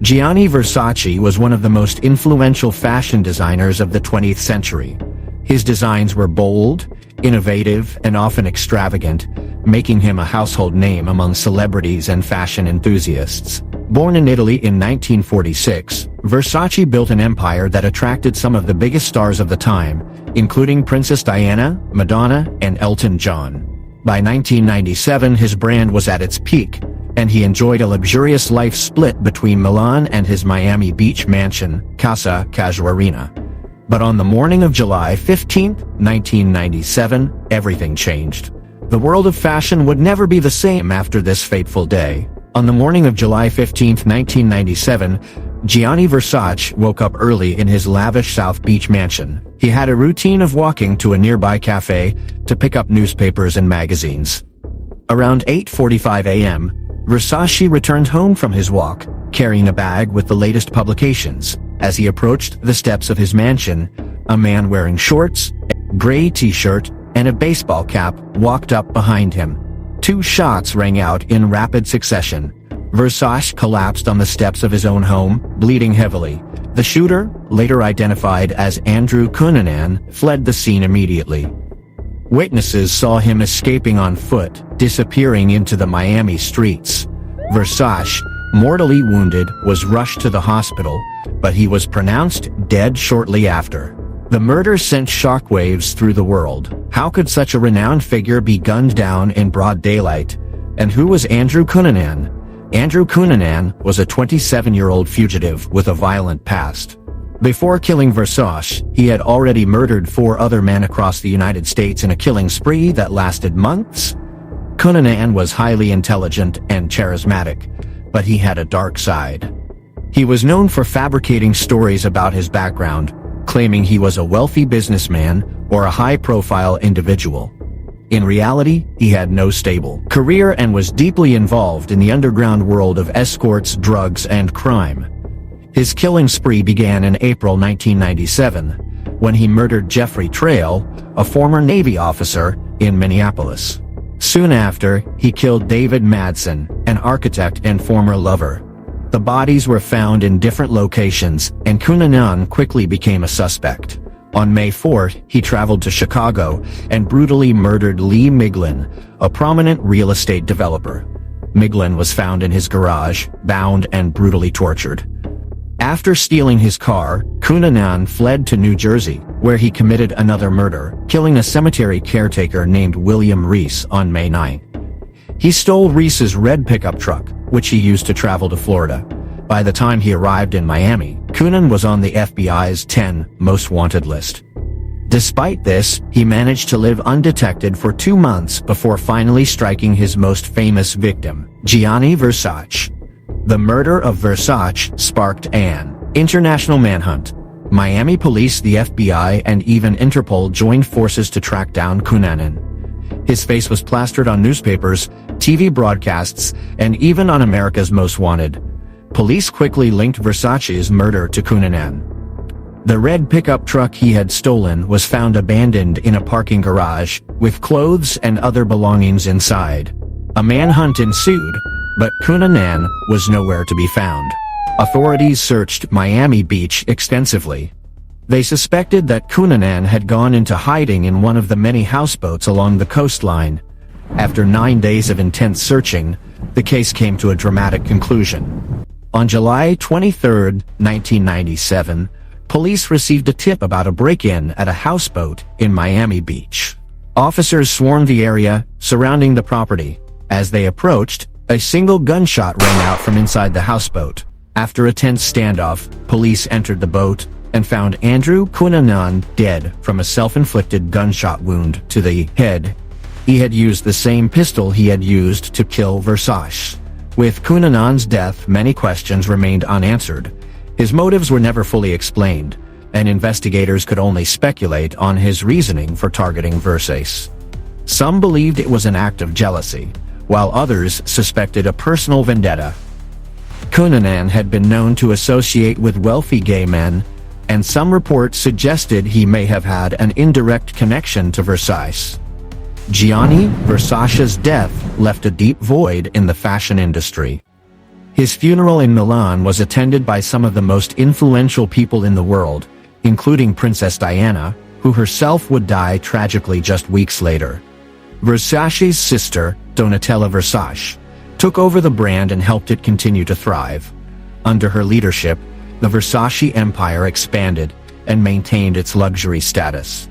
Gianni Versace was one of the most influential fashion designers of the 20th century. His designs were bold, innovative, and often extravagant, making him a household name among celebrities and fashion enthusiasts. Born in Italy in 1946, Versace built an empire that attracted some of the biggest stars of the time, including Princess Diana, Madonna, and Elton John. By 1997, his brand was at its peak, and he enjoyed a luxurious life split between Milan and his Miami Beach mansion, Casa Casuarina. But on the morning of July 15, 1997, everything changed. The world of fashion would never be the same after this fateful day. On the morning of July 15, 1997, Gianni Versace woke up early in his lavish South Beach mansion. He had a routine of walking to a nearby cafe to pick up newspapers and magazines. Around 8:45 a.m., Versace returned home from his walk, carrying a bag with the latest publications. As he approached the steps of his mansion, a man wearing shorts, a gray t-shirt, and a baseball cap walked up behind him. Two shots rang out in rapid succession. Versace collapsed on the steps of his own home, bleeding heavily. The shooter, later identified as Andrew Cunanan, fled the scene immediately. Witnesses saw him escaping on foot, disappearing into the Miami streets. Versace, mortally wounded, was rushed to the hospital, but he was pronounced dead shortly after. The murder sent shockwaves through the world. How could such a renowned figure be gunned down in broad daylight? And who was Andrew Cunanan? Andrew Cunanan was a 27-year-old fugitive with a violent past. Before killing Versace, he had already murdered 4 other men across the United States in a killing spree that lasted months. Cunanan was highly intelligent and charismatic, but he had a dark side. He was known for fabricating stories about his background, claiming he was a wealthy businessman or a high-profile individual. In reality, he had no stable career and was deeply involved in the underground world of escorts, drugs, and crime. His killing spree began in April 1997, when he murdered Jeffrey Trail, a former Navy officer, in Minneapolis. Soon after, he killed David Madsen, an architect and former lover. The bodies were found in different locations, and Cunanan quickly became a suspect. On May 4, he traveled to Chicago and brutally murdered Lee Miglin, a prominent real estate developer. Miglin was found in his garage, bound and brutally tortured. After stealing his car, Cunanan fled to New Jersey, where he committed another murder, killing a cemetery caretaker named William Reese on May 9. He stole Reese's red pickup truck, which he used to travel to Florida. By the time he arrived in Miami, Cunanan was on the FBI's 10 most wanted list. Despite this, he managed to live undetected for 2 months before finally striking his most famous victim, Gianni Versace. The murder of Versace sparked an international manhunt. Miami police, the FBI, and even Interpol joined forces to track down Cunanan. His face was plastered on newspapers, TV broadcasts, and even on America's Most Wanted. Police quickly linked Versace's murder to Cunanan. The red pickup truck he had stolen was found abandoned in a parking garage, with clothes and other belongings inside. A manhunt ensued, but Cunanan was nowhere to be found. Authorities searched Miami Beach extensively. They suspected that Cunanan had gone into hiding in one of the many houseboats along the coastline. After 9 days of intense searching, the case came to a dramatic conclusion. On July 23, 1997, police received a tip about a break-in at a houseboat in Miami Beach. Officers swarmed the area surrounding the property. As they approached, a single gunshot rang out from inside the houseboat. After a tense standoff, police entered the boat and found Andrew Cunanan dead from a self-inflicted gunshot wound to the head. He had used the same pistol he had used to kill Versace. With Cunanan's death, many questions remained unanswered. His motives were never fully explained, and investigators could only speculate on his reasoning for targeting Versace. Some believed it was an act of jealousy, while others suspected a personal vendetta. Cunanan had been known to associate with wealthy gay men, and some reports suggested he may have had an indirect connection to Versace. Gianni Versace's death left a deep void in the fashion industry. His funeral in Milan was attended by some of the most influential people in the world, including Princess Diana, who herself would die tragically just weeks later. Versace's sister, Donatella Versace, took over the brand and helped it continue to thrive. Under her leadership, the Versace empire expanded and maintained its luxury status.